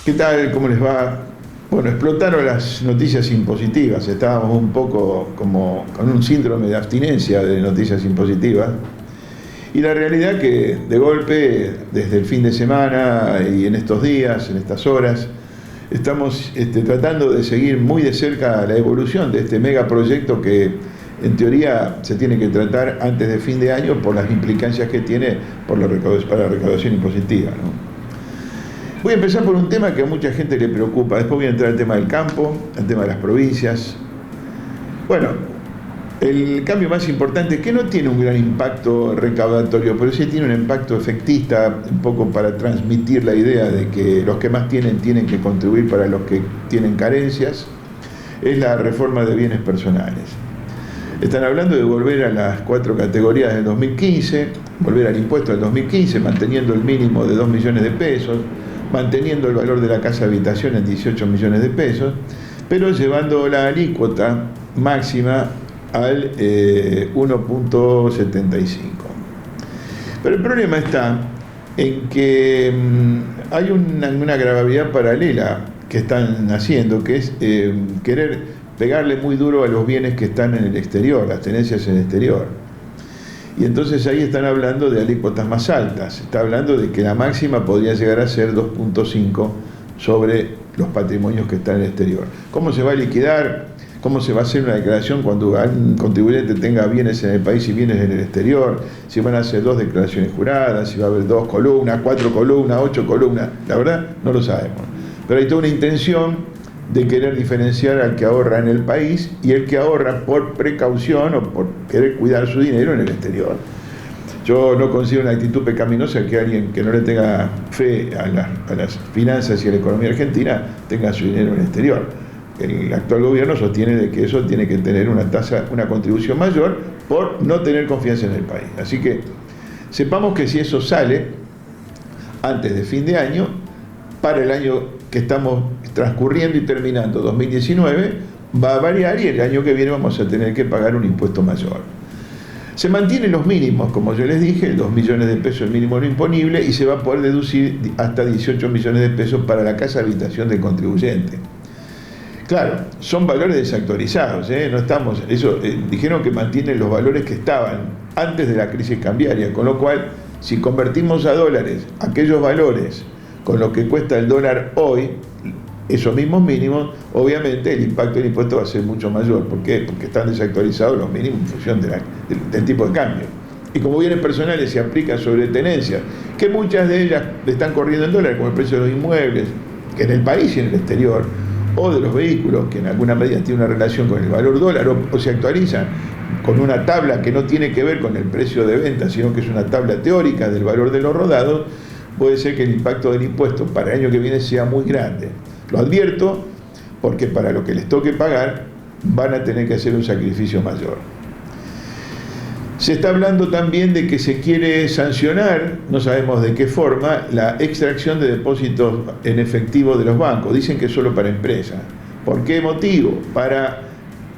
¿Qué tal? ¿Cómo les va? Bueno, explotaron las noticias impositivas. Estábamos un poco como con un síndrome de abstinencia de noticias impositivas. Y la realidad que de golpe, desde el fin de semana y en estos días, en estas horas, estamos tratando de seguir muy de cerca la evolución de este megaproyecto que en teoría se tiene que tratar antes de fin de año por las implicancias que tiene para la recaudación impositiva, ¿no? Voy a empezar por un tema que a mucha gente le preocupa, después voy a entrar al tema del campo, al tema de las provincias. Bueno, el cambio más importante es que no tiene un gran impacto recaudatorio, pero sí tiene un impacto efectista, un poco para transmitir la idea de que los que más tienen que contribuir para los que tienen carencias, es la reforma de bienes personales. Están hablando de volver a las 4 categorías del 2015, volver al impuesto del 2015, manteniendo el mínimo de 2 millones de pesos, manteniendo el valor de la casa de habitación en 18 millones de pesos, pero llevando la alícuota máxima al 1.75. Pero el problema está en que hay una gravedad paralela que están haciendo, que es querer pegarle muy duro a los bienes que están en el exterior, las tenencias en el exterior. Y entonces ahí están hablando de alícuotas más altas. Está hablando de que la máxima podría llegar a ser 2.5 sobre los patrimonios que están en el exterior. ¿Cómo se va a liquidar? ¿Cómo se va a hacer una declaración cuando un contribuyente tenga bienes en el país y bienes en el exterior? Si van a hacer 2 declaraciones juradas, si va a haber 2 columnas, 4 columnas, 8 columnas. La verdad, no lo sabemos. Pero hay toda una intención de querer diferenciar al que ahorra en el país y el que ahorra por precaución o por querer cuidar su dinero en el exterior. Yo no considero una actitud pecaminosa que alguien que no le tenga fe a las finanzas y a la economía argentina tenga su dinero en el exterior. El actual gobierno sostiene de que eso tiene que tener una contribución mayor por no tener confianza en el país. Así que sepamos que si eso sale antes de fin de año, para el año que estamos transcurriendo y terminando, 2019, va a variar y el año que viene vamos a tener que pagar un impuesto mayor. Se mantienen los mínimos, como yo les dije, 2 millones de pesos el mínimo no imponible, y se va a poder deducir hasta 18 millones de pesos para la casa de habitación del contribuyente. Claro, son valores desactualizados, no estamos, dijeron que mantienen los valores que estaban antes de la crisis cambiaria, con lo cual, si convertimos a dólares aquellos valores con lo que cuesta el dólar hoy, esos mismos mínimos, obviamente el impacto del impuesto va a ser mucho mayor. ¿Por qué? Porque están desactualizados los mínimos en función del tipo de cambio. Y como bienes personales se aplican sobre tenencias, que muchas de ellas están corriendo en dólares, como el precio de los inmuebles, que en el país y en el exterior, o de los vehículos, que en alguna medida tiene una relación con el valor dólar, o se actualizan con una tabla que no tiene que ver con el precio de venta, sino que es una tabla teórica del valor de los rodados, puede ser que el impacto del impuesto para el año que viene sea muy grande. Lo advierto porque para lo que les toque pagar van a tener que hacer un sacrificio mayor. Se está hablando también de que se quiere sancionar, no sabemos de qué forma, la extracción de depósitos en efectivo de los bancos. Dicen que es solo para empresas. ¿Por qué motivo? Para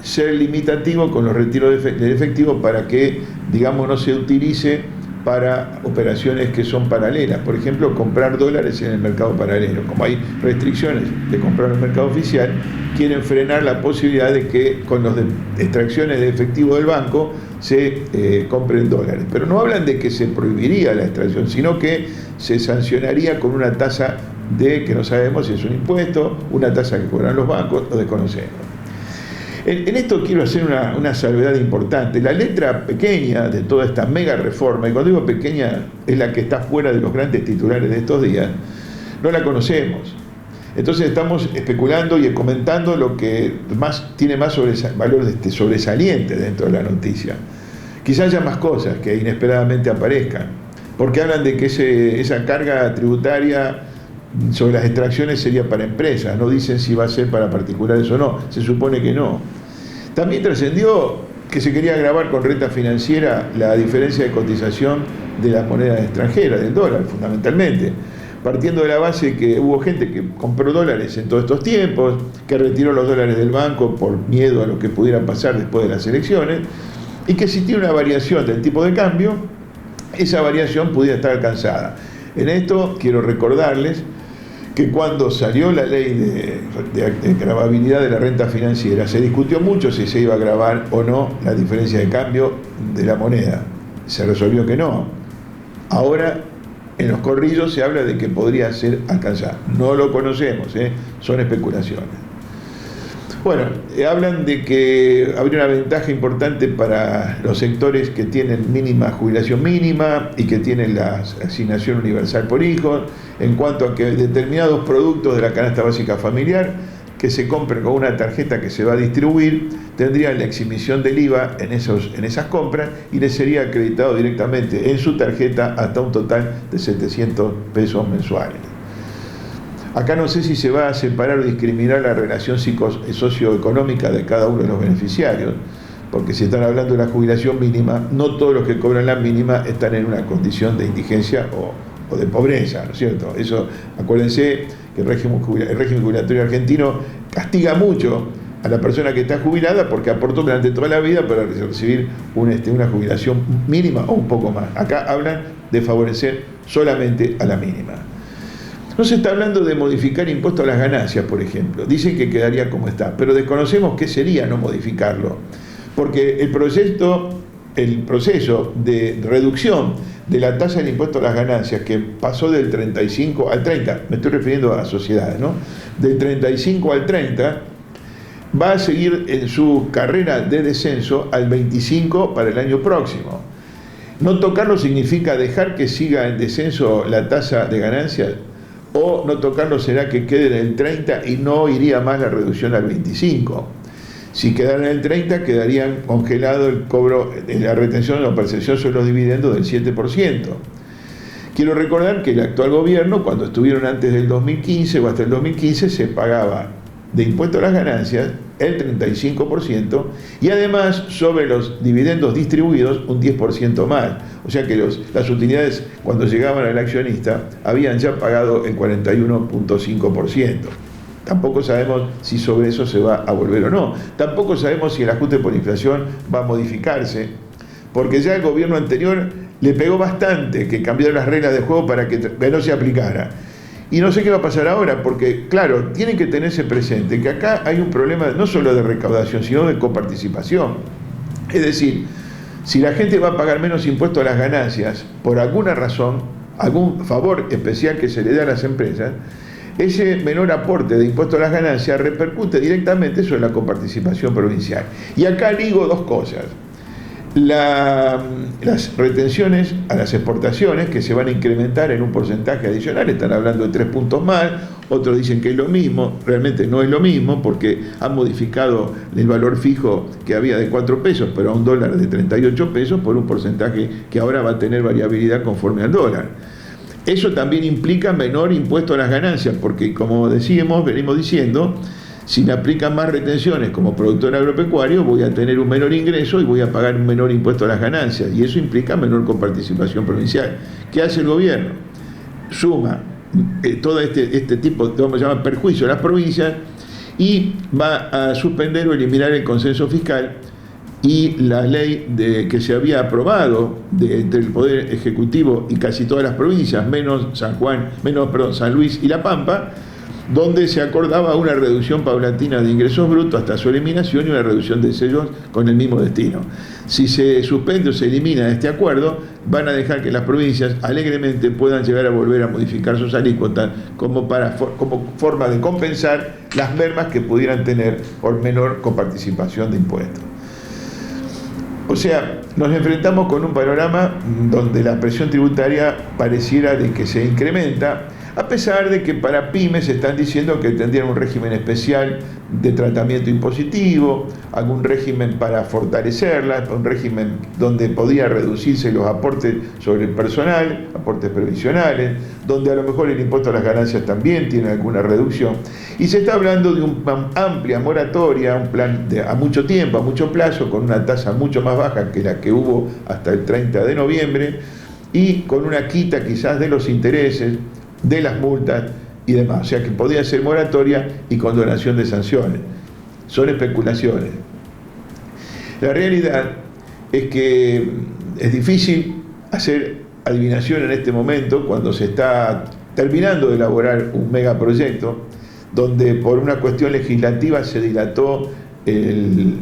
ser limitativo con los retiros de efectivo, para que, digamos, no se utilice para operaciones que son paralelas. Por ejemplo, comprar dólares en el mercado paralelo. Como hay restricciones de comprar en el mercado oficial, quieren frenar la posibilidad de que con las extracciones de efectivo del banco se compren dólares. Pero no hablan de que se prohibiría la extracción, sino que se sancionaría con una tasa que no sabemos si es un impuesto, una tasa que cobran los bancos, lo desconocemos. En esto quiero hacer una salvedad importante. La letra pequeña de toda esta mega reforma, y cuando digo pequeña es la que está fuera de los grandes titulares de estos días, no la conocemos. Entonces estamos especulando y comentando lo que tiene más valor sobresaliente dentro de la noticia. Quizás haya más cosas que inesperadamente aparezcan, porque hablan de que esa carga tributaria sobre las extracciones sería para empresas, no dicen si va a ser para particulares o no, se supone que no. También trascendió que se quería gravar con renta financiera la diferencia de cotización de las monedas extranjeras, del dólar fundamentalmente, partiendo de la base que hubo gente que compró dólares en todos estos tiempos, que retiró los dólares del banco por miedo a lo que pudiera pasar después de las elecciones, y que si tiene una variación del tipo de cambio, esa variación pudiera estar alcanzada. En esto quiero recordarles que cuando salió la ley de gravabilidad de la renta financiera, se discutió mucho si se iba a gravar o no la diferencia de cambio de la moneda. Se resolvió que no. Ahora, en los corrillos se habla de que podría ser alcanzado. No lo conocemos, son especulaciones. Bueno, hablan de que habría una ventaja importante para los sectores que tienen mínima jubilación mínima y que tienen la asignación universal por hijos, en cuanto a que determinados productos de la canasta básica familiar que se compren con una tarjeta que se va a distribuir tendrían la exhibición del IVA en esas compras y les sería acreditado directamente en su tarjeta hasta un total de 700 pesos mensuales. Acá no sé si se va a separar o discriminar la relación socioeconómica de cada uno de los beneficiarios, porque si están hablando de la jubilación mínima, no todos los que cobran la mínima están en una condición de indigencia o de pobreza, ¿no es cierto? Eso, acuérdense que el régimen jubilatorio argentino castiga mucho a la persona que está jubilada porque aportó durante toda la vida para recibir una jubilación mínima o un poco más. Acá hablan de favorecer solamente a la mínima. No se está hablando de modificar impuestos a las ganancias, por ejemplo. Dicen que quedaría como está, pero desconocemos qué sería no modificarlo. Porque el proceso de reducción de la tasa del impuesto a las ganancias, que pasó del 35 al 30, me estoy refiriendo a las sociedades, ¿no? Del 35 al 30, va a seguir en su carrera de descenso al 25 para el año próximo. No tocarlo significa dejar que siga en descenso la tasa de ganancias, o no tocarlo será que quede en el 30 y no iría más la reducción al 25. Si quedara en el 30, quedarían congelado el cobro, la retención o percepción sobre los dividendos del 7%. Quiero recordar que el actual gobierno, cuando estuvieron antes del 2015 o hasta el 2015, se pagaba de impuesto a las ganancias el 35% y además sobre los dividendos distribuidos un 10% más. O sea que las utilidades cuando llegaban al accionista habían ya pagado el 41.5%. Tampoco sabemos si sobre eso se va a volver o no. Tampoco sabemos si el ajuste por inflación va a modificarse, porque ya el gobierno anterior le pegó bastante que cambiaron las reglas de juego para que no se aplicara. Y no sé qué va a pasar ahora, porque, claro, tienen que tenerse presente que acá hay un problema no solo de recaudación, sino de coparticipación. Es decir, si la gente va a pagar menos impuestos a las ganancias, por alguna razón, algún favor especial que se le da a las empresas, ese menor aporte de impuestos a las ganancias repercute directamente sobre la coparticipación provincial. Y acá digo dos cosas. Las retenciones a las exportaciones, que se van a incrementar en un porcentaje adicional, están hablando de 3 puntos más, otros dicen que es lo mismo, realmente no es lo mismo porque han modificado el valor fijo que había de 4 pesos, pero a un dólar de 38 pesos por un porcentaje que ahora va a tener variabilidad conforme al dólar. Eso también implica menor impuesto a las ganancias, porque como venimos diciendo, si me aplican más retenciones como productor agropecuario, voy a tener un menor ingreso y voy a pagar un menor impuesto a las ganancias, y eso implica menor coparticipación provincial. ¿Qué hace el gobierno? Suma todo este tipo, vamos a llamar perjuicio a las provincias, y va a suspender o eliminar el consenso fiscal y la ley que se había aprobado entre el Poder Ejecutivo y casi todas las provincias, menos San Luis y La Pampa, donde se acordaba una reducción paulatina de ingresos brutos hasta su eliminación y una reducción de sellos con el mismo destino. Si se suspende o se elimina este acuerdo, van a dejar que las provincias alegremente puedan llegar a volver a modificar sus alícuotas como forma de compensar las mermas que pudieran tener por menor coparticipación de impuestos. O sea, nos enfrentamos con un panorama donde la presión tributaria pareciera de que se incrementa, a pesar de que para pymes están diciendo que tendrían un régimen especial de tratamiento impositivo, algún régimen para fortalecerlas, un régimen donde podría reducirse los aportes sobre el personal, aportes previsionales, donde a lo mejor el impuesto a las ganancias también tiene alguna reducción. Y se está hablando de una amplia moratoria, un plan a mucho tiempo, a mucho plazo, con una tasa mucho más baja que la que hubo hasta el 30 de noviembre, y con una quita quizás de los intereses, de las multas y demás. O sea que podía ser moratoria y condonación de sanciones. Son especulaciones. La realidad es que es difícil hacer adivinación en este momento cuando se está terminando de elaborar un megaproyecto donde por una cuestión legislativa se dilató el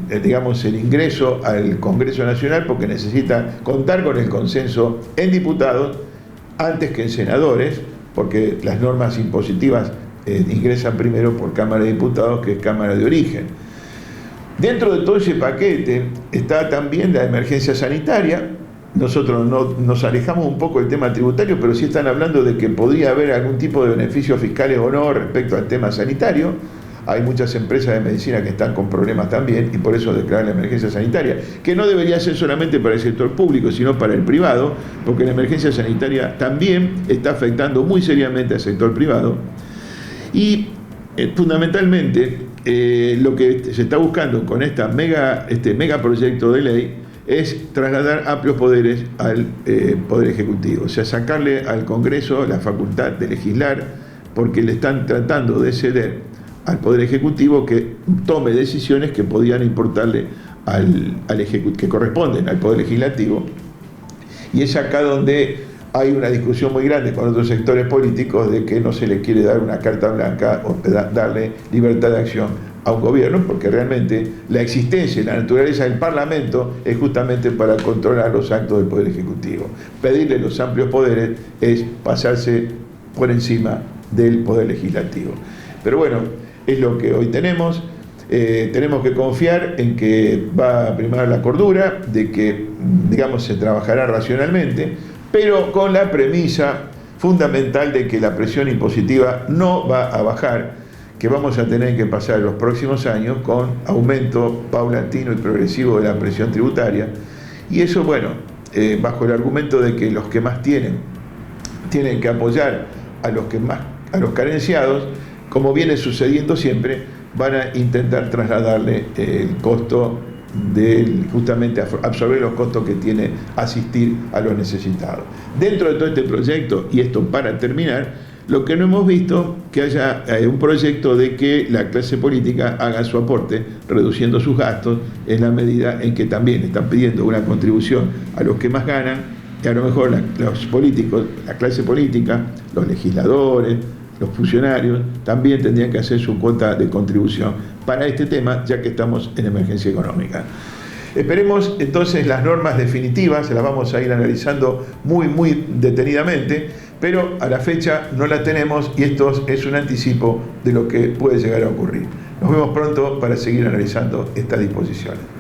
ingreso al Congreso Nacional porque necesita contar con el consenso en diputados antes que en senadores, porque las normas impositivas ingresan primero por Cámara de Diputados, que es Cámara de Origen. Dentro de todo ese paquete está también la emergencia sanitaria. Nosotros nos alejamos un poco del tema tributario, pero sí están hablando de que podría haber algún tipo de beneficios fiscales o no respecto al tema sanitario. Hay muchas empresas de medicina que están con problemas también y por eso declaran la emergencia sanitaria, que no debería ser solamente para el sector público, sino para el privado, porque la emergencia sanitaria también está afectando muy seriamente al sector privado. Y fundamentalmente lo que se está buscando con este megaproyecto de ley es trasladar amplios poderes al Poder Ejecutivo, o sea, sacarle al Congreso la facultad de legislar, porque le están tratando de ceder al Poder Ejecutivo que tome decisiones que podían importarle que corresponden al Poder Legislativo. Y es acá donde hay una discusión muy grande con otros sectores políticos de que no se le quiere dar una carta blanca o darle libertad de acción a un gobierno, porque realmente la existencia y la naturaleza del Parlamento es justamente para controlar los actos del Poder Ejecutivo. Pedirle los amplios poderes es pasarse por encima del Poder Legislativo. Pero bueno, es lo que hoy tenemos. Tenemos que confiar en que va a primar la cordura, de que, se trabajará racionalmente, pero con la premisa fundamental de que la presión impositiva no va a bajar, que vamos a tener que pasar los próximos años con aumento paulatino y progresivo de la presión tributaria. Y eso, bajo el argumento de que los que más tienen que apoyar a los carenciados, como viene sucediendo siempre, van a intentar trasladarle el costo justamente absorber los costos que tiene asistir a los necesitados. Dentro de todo este proyecto, y esto para terminar, lo que no hemos visto, que haya un proyecto de que la clase política haga su aporte, reduciendo sus gastos, en la medida en que también están pidiendo una contribución a los que más ganan, y a lo mejor los políticos, la clase política, los legisladores, los funcionarios, también tendrían que hacer su cuota de contribución para este tema, ya que estamos en emergencia económica. Esperemos entonces las normas definitivas, se las vamos a ir analizando muy detenidamente, pero a la fecha no la tenemos y esto es un anticipo de lo que puede llegar a ocurrir. Nos vemos pronto para seguir analizando estas disposiciones.